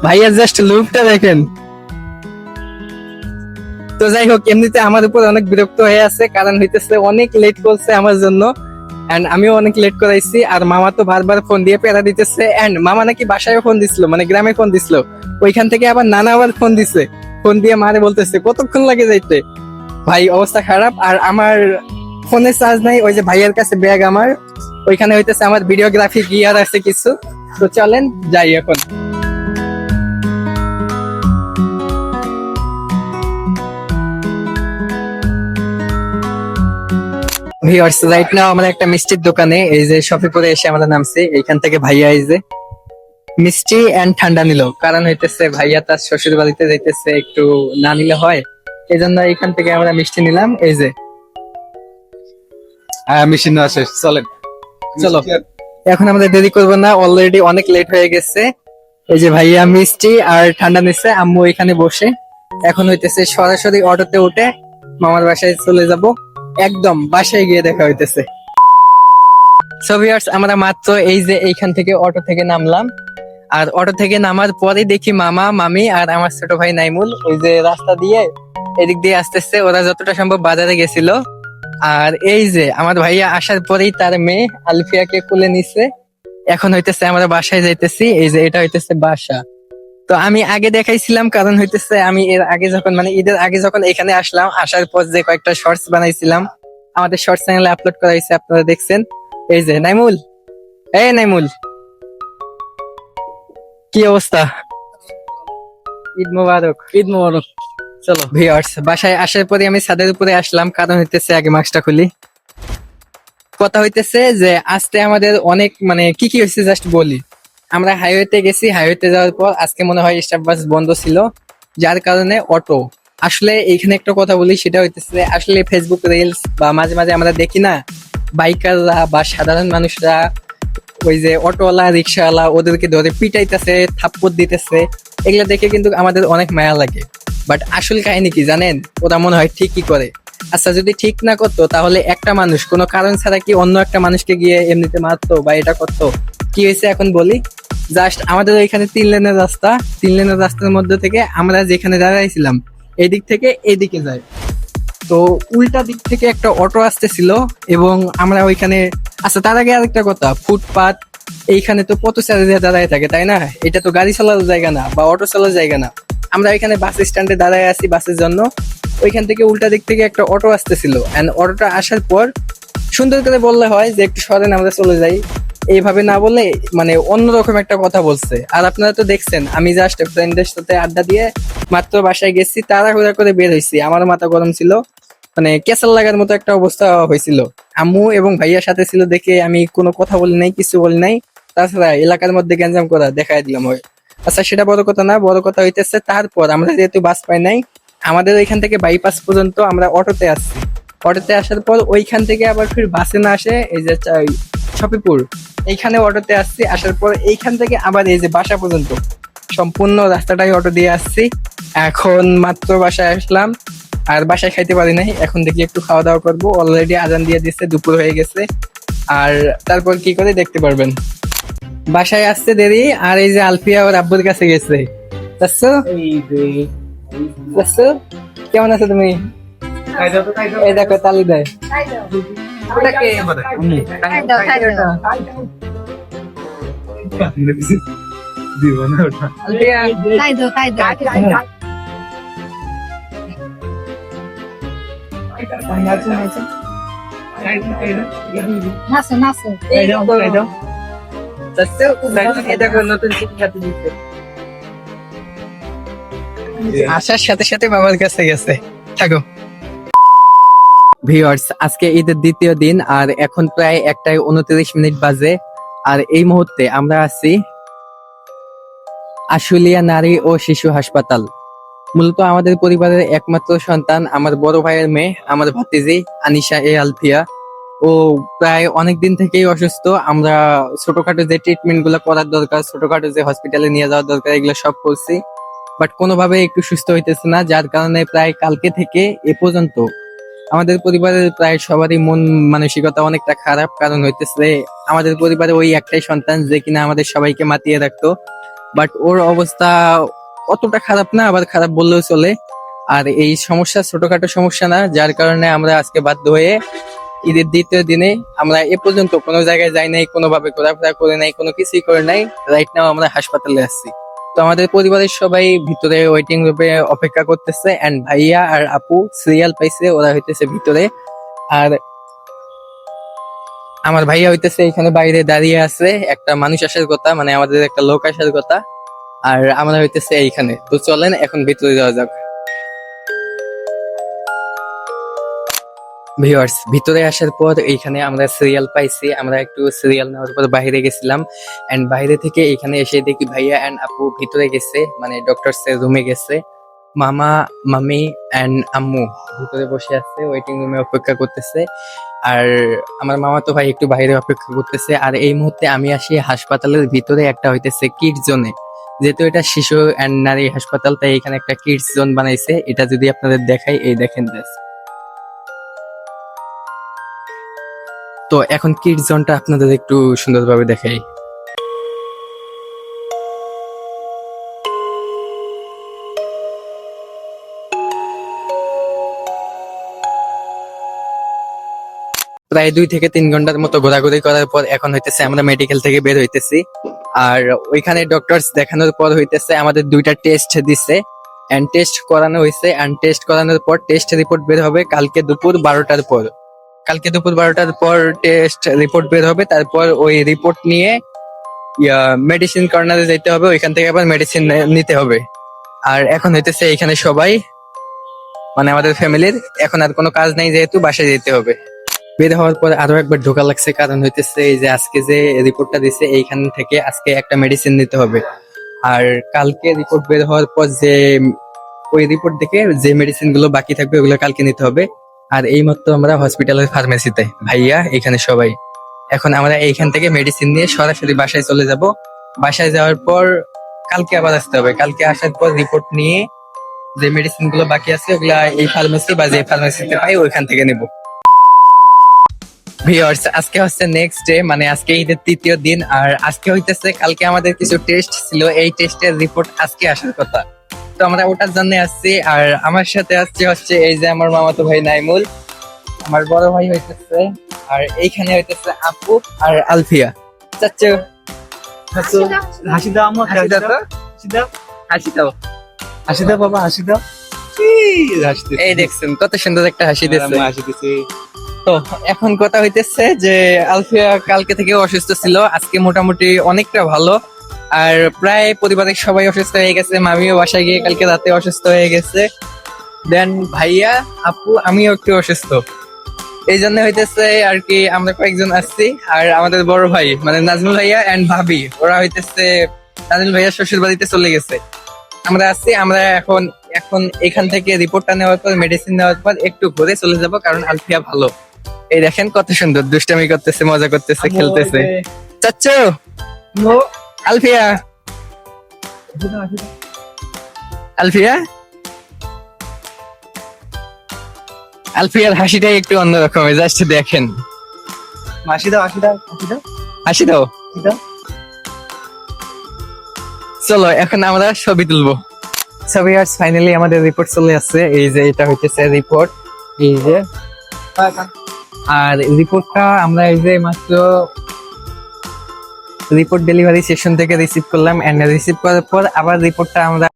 ভাইয়া জাস্ট লুকটা দেখেন। তো যাই হোক, এমনিতে আমার উপর অনেক বিরক্ত হয়ে আছে, কারণ হইতেছে অনেক লেট করছে আমার জন্য। এন্ড আমিও অনেক লেট করাইছি, আর মামা তো বারবার ফোন দিয়ে পেড়া দিতেছে। এন্ড মামা নাকি বাসায় ফোন দিছিল, মানে গ্রামে ফোন দিছিল, ওইখান থেকে আবার নানা আবার ফোন দিছে। ফোন দিয়ে মারে বলতেছে কতক্ষণ লাগে যাইতে। ভাই অবস্থা খারাপ। আর আমার ফোনে চার্জ নাই, ওই যে ভাইয়ের কাছে ব্যাগ আমার, ওইখানে হইতেছে আমার ভিডিওগ্রাফি গিয়ার আছে কিছু। তো চলেন যাই এখন। ভিউয়ার্স, রাইট নাও আমরা একটা মিষ্টির দোকানে, এই যে শপিপুরে এসে আমরা নামছি। এইখান থেকে ভাইয়া এই যে মিষ্টি এন্ড ঠান্ডা নিল, কারণ হইতেছে ভাইয়া তার শ্বশুর বাড়িতে যাইতেছে, একটু না নিলে হয়। এই জন্য এইখান থেকে আমরা মিষ্টি নিলাম। এই যে হ্যাঁ, মেশিন আছে, চলেন। চলো, এখন আমাদের দেরি করবো না, অলরেডি অনেক লেট হয়ে গেছে। এই যে ভাইয়া মিষ্টি আর ঠান্ডা নিচ্ছে, আম্মু এখানে বসে। এখন হইতেছে সরাসরি অটোতে উঠে মামার বাসায় চলে যাব। একদম বাসায় গিয়ে দেখা হইতেছে। সো ভিউয়ার্স, আমরা মাত্র এই যে এইখান থেকে অটো থেকে নামলাম। আর অটো থেকে নামার পরে দেখি মামা, মামি আর আমার ছোট ভাই নাইমুল ওই যে রাস্তা দিয়ে এদিক দিয়ে আসতেছে। ওরা যতটা সম্ভব বাজারে গেছিল। আর এই যে আমার ভাইয়া আসার পরেই তার মেয়ে আলফিয়াকে কোলে নিছে। এখন হইতেছে আমরা বাসায় যাইতেছি। এই যে এটা হইতেছে বাসা। তো আমি আগে দেখাইছিলাম, কারণ হইতেছে আমি এর আগে যখন, মানে ঈদের আগে যখন এখানে আসলাম, আসার পর যে কয়েকটা শর্টস বানাইছিলাম, আমাদের শর্টস চ্যানেলে আপলোড করা হয়েছে, আপনারা দেখছেন। এই যে নাইমুল, এই নাইমুল, কি অবস্থা? ঈদ মোবারক। ঈদ মোবারক। চলো ভিউয়ার্স, বাসায় আসার পরে আমি ছাদের উপরে আসলাম, কারণ হইতেছে আগে মাস্কটা খুলি। কথা হইতেছে যে আজকে আমাদের অনেক, মানে কি কি হয়েছে জাস্ট বলি। আমরা হাইওয়েতে গেছি, হাইওয়েতে যাওয়ার পর আজকে মনে হয় স্টাফ বাস বন্ধ ছিল, যার কারণে অটো। আসলে এইখানে একটা কথা বলি, সেটা হইতেছে আসলে ফেসবুক রিলস বা মাঝে মাঝে আমরা দেখি না, বাইকাররা বা সাধারণ মানুষরা ওই যে অটোওয়ালা রিক্সাওয়ালা ওদেরকে ধরে পিটাইতেছে, থাপ্পড় দিতেছে। এগুলা দেখে কিন্তু আমাদের অনেক মায়া লাগে। বাট আসল কাহিনী কি জানেন? ওরা মনে হয় ঠিকই করে। আচ্ছা, যদি ঠিক না করতো তাহলে একটা মানুষ কোনো কারণ ছাড়া কি অন্য একটা মানুষকে গিয়ে এমনিতে মারতো বা এটা করতো? কি হয়েছে এখন বলি। জাস্ট আমাদের এখানে 3 লেনের রাস্তা, 3 লেনের রাস্তার মধ্যে থেকে আমরা যেখানে দাঁড়াইছিলাম এদিক থেকে এদিকে যায়। তো উল্টা দিক থেকে একটা অটো আসতেছিল, এবং আমরা ওইখানে, আচ্ছা তার আগে আরেকটা কথা, ফুটপাত এইখানে তো পথচারীরা দাঁড়ায় থাকে, তাই না? এটা তো গাড়ি চালানোর জায়গা না বা অটো চালানোর জায়গা না। আমরা এখানে বাস স্ট্যান্ডে দাঁড়ায় আছি বাসের জন্য। ওইখান থেকে উল্টা দিক থেকে একটা অটো আসতেছিল, এন্ড অটোটা আসার পর সুন্দর করে বললে হয় যে একটু সরেন আমরা চলে যাই, এইভাবে না বলে মানে অন্যরকম একটা কথা বলছে। আর আপনারা তো দেখছেন, আমি জাস্ট ফ্রেন্ডদের সাথে আড্ডা দিয়ে মাত্র বাসায় গেছি, তাড়াহুড়া করে বের হয়েছি, আমার মাথা গরম ছিল, মানে কেসাল লাগার মতো একটা অবস্থা হয়েছিল। আম্মু এবং ভাইয়ার সাথে ছিল দেখে আমি কোনো কথা বলি নাই, কিছু বলি নাই। তাছাড়া এলাকার মধ্যে গ্যাঞ্জাম করা দেখাই দিলাম হয়। আচ্ছা, সেটা বড় কথা না, বড় কথা হইতেছে তারপর আমরা যেহেতু বাস পাই নাই, আমাদের ওইখান থেকে বাইপাস পর্যন্ত আমরা অটোতে আসছি। অটোতে আসার পর ওইখান থেকে আবার ফির বাসে না আসে এই যে শপিপুর, এইখানে অটোতে আসছি। আসার পর এইখান থেকে আবার এই যে বাসা পর্যন্ত সম্পূর্ণ রাস্তাটাই অটো দিয়ে আসছি। এখন মাত্র বাসায় আসলাম, আর বাসায় খাইতে পারি নাই। এখন দেখি একটু খাওয়া দাওয়া করবো, অলরেডি আজান দিয়ে দিচ্ছে, দুপুর হয়ে গেছে। আর তারপর কি করে দেখতে পারবেন। বাসায় আসতে দেরি, আর এই যে আলফিয়া ওর আব্বুর কাছে গেছে। চাচ্ছু, চাচ্ছু, কেমন আছো তুমি? এই দেখো তালি দেয়। দিব না ওটা। আলফিয়া, চাচ্ছু, এই দেখো নতুন কিছু খেতে দিচ্ছে। আসার সাথে সাথে বাবার কাছে গেছে। থাকো ভিউয়ার্স, আজকে ঈদের দ্বিতীয় দিন, আর এখন প্রায় 1:29 বাজে। আর এই মুহূর্তে আমরা আছি আশুলিয়া নারী ও শিশু হাসপাতাল। মূলত আমাদের পরিবারের একমাত্র সন্তান, আমার বড় ভাইয়ের মেয়ে, আমার ভাতিজি আনিশা এ আলফিয়া। ও প্রায় অনেকদিন থেকেই অসুস্থ। আমরা ছোটখাটো যে ট্রিটমেন্ট গুলো করার দরকার, ছোটখাটো যে হসপিটালে নিয়ে যাওয়ার দরকার, এগুলো সব করছি। বাট কোনোভাবে একটু সুস্থ হইতেছে না, যার কারণে প্রায় কালকে থেকে এ পর্যন্ত আমাদের পরিবারের প্রায় সবারই মন মানসিকতা অনেকটা খারাপ। কারণ হইতেছে আমাদের পরিবারে ওই একটাই সন্তান যে কিনা আমাদের সবাইকে মাতিয়ে রাখতো। বাট ওর অবস্থা অতটা খারাপ না, আবার খারাপ বললেও চলে। আর এই সমস্যা ছোটখাটো সমস্যা না, যার কারণে আমরা আজকে বাধ্য হয়ে ঈদের দ্বিতীয় দিনে আমরা এ পর্যন্ত কোনো জায়গায় যাই নাই, কোনোভাবে ঘোরাফেরা করে নাই, কোনো কিছুই করে নাই। রাইট নাও আমরা হাসপাতালে আসছি। তো আমাদের পরিবারের সবাই ভিতরে ওয়েটিং রুমে অপেক্ষা করতেছে, এন্ড ভাইয়া আর আপু সিরিয়াল পাইছে, ওরা হইতেছে ভিতরে। আর আমার ভাইয়া হইতেছে এখানে বাইরে দাঁড়িয়ে আছে, একটা মানুষ আসার কথা, মানে আমাদের একটা লোক আসার কথা। আর আমরা হইতেছে এইখানে। তো চলেন এখন ভিতরে যাওয়া যাক। ভিউয়ার্স, ভিতরে আসার পর এইখানে আমরা সিরিয়াল পাইছি, আমরা একটু সিরিয়াল নেওয়ার পর বাইরে গেছিলাম। এন্ড বাইরে থেকে এখানে এসে দেখি ভাইয়া এন্ড আপু ভিতরে গেছে, মানে ডক্টর এর রুমে গেছে। মামা, মামি এন্ড আম্মু ভিতরে বসে আছে, ওয়েটিং রুমে অপেক্ষা করতেছে। আর আমার মামা তো ভাই একটু বাইরে অপেক্ষা করতেছে। আর এই মুহূর্তে আমি আসি হাসপাতালের ভিতরে, একটা হইতেছে কিডস জোনে। যেহেতু এটা শিশু এন্ড নারী হাসপাতাল, তাই এখানে একটা কিডস জোন বানাইছে। এটা যদি আপনাদের দেখাই, এই দেখেন ব্যাস। তো এখন কিডস জোনটা আপনাদের একটু সুন্দরভাবে দেখাই। প্রায় 2 থেকে 3 ঘন্টার মতো ঘোরাঘুরি করার পর এখন হইতেছে আমরা মেডিকেল থেকে বের হইতেছি। আর ওইখানে ডক্টরস দেখানোর পর হইতেছে আমাদের 2টা টেস্ট দিছে, এন্ড টেস্ট করানো হয়েছে। এন্ড টেস্ট করানোর পর টেস্ট রিপোর্ট বের হবে কালকে দুপুর 12টার পর। কালকে দুপুর 12টার পর টেস্ট রিপোর্ট বের হবে। তারপর ওই রিপোর্ট নিয়ে মেডিসিন কর্নারে যেতে হবে, ওইখান থেকে আবার মেডিসিন নিতে হবে। আর এখন হইতেছে এখানে সবাই, মানে আমাদের ফ্যামিলির এখন আর কোনো কাজ নেই, যেহেতু বাসায় যেতে হবে। বের হওয়ার পর আরো একবার ঢোকা লাগছে, কারণ হইতেছে এই যে আজকে যে রিপোর্টটা দিছে, এইখান থেকে আজকে একটা মেডিসিন নিতে হবে। আর কালকে রিপোর্ট বের হওয়ার পর যে ওই রিপোর্ট দেখে যে মেডিসিন গুলো বাকি থাকবে ওগুলো কালকে নিতে হবে। আর এই মাত্র আমরা হসপিটালের ফার্মেসিতে, ভাইয়া এখানে সবাই। এখন আমরা এইখান থেকে মেডিসিন নিয়ে সরাসরি বাসায় চলে যাব। বাসায় যাওয়ার পর কালকে আবার আসতে হবে। কালকে আসার পর রিপোর্ট নিয়ে যে মেডিসিন গুলো বাকি আছে ওগুলা এই ফার্মেসি বা যে ফার্মেসিতে পাই ওইখান থেকে নেব। ভিউয়ার্স, আজকে হচ্ছে নেক্সট ডে, মানে আজকে ঈদের তৃতীয় দিন। আর আজকে হইতেছে কালকে আমাদের কিছু টেস্ট ছিল, এই টেস্টের রিপোর্ট আজকে আসার কথা। তো আমরা ওটার জন্য আসছি। আর আমার সাথে আসছে হচ্ছে এই যে আমার মামাতো ভাই নাইমুল, আমার বড় ভাই হইতেছে, আর এইখানে হইতেছে আপু আর আলফিয়া। চাচ্চু হাসি দাও আম্মু, হাসি দাও তো। হাসি দাও, হাসি দাও। হাসি দাও বাবা, হাসি দাও। হাসতে এই দেখছেন কত সুন্দর একটা হাসি দিচ্ছে। হাসি দিছি। তো এখন কথা হইতেছে যে আলফিয়া কালকে থেকে অসুস্থ ছিল, আজকে মোটামুটি অনেকটা ভালো। আর প্রায় পরিবারের সবাই অসুস্থ হয়ে গেছে, মামিও বাসায় গিয়ে কালকে রাতে অসুস্থ হয়ে গেছে। দেন ভাইয়া, আপু, আমিও একটু অসুস্থ। এই জন্য হইতেছে আর কি আমরা কয়েকজন আসছি। আর আমাদের বড় ভাই মানে নাজমুল ভাইয়া এন্ড ভাবি, ওরা হইতেছে নাজমুল ভাইয়া শ্বশুর বাড়িতে চলে গেছে। আমরা আসছি। আমরা এখন এখন এখান থেকে রিপোর্টটা নেওয়ার পর মেডিসিন নেওয়ার পর একটু ঘুরে চলে যাব, কারণ আলফিয়া ভালো। এই দেখেন কত সুন্দর দুষ্টামি করতেছে, মজা করতেছে, খেলতেছে। চাচ্চু, আলফিয়া, আলফিয়া, আলফিয়ার হাসিটাই একটু অন্যরকম, জাস্ট দেখেন। হাসি দাও, হাসি দাও, হাসি দাও, হাসি দাও। হাসি দাও। চলো এখন আমরা ছবি তুলবো। ছবি আর ফাইনালি আমাদের রিপোর্ট চলে আসছে। এই যে এটা হইতেছে রিপোর্ট, এই যে। আর রিপোর্টটা আমরা এই যে মাত্র রিপোর্ট ডেলিভারি সেকশন থেকে রিসিভ করলাম, এন্ড রিসিভ করার পর আবার রিপোর্টটা আমরা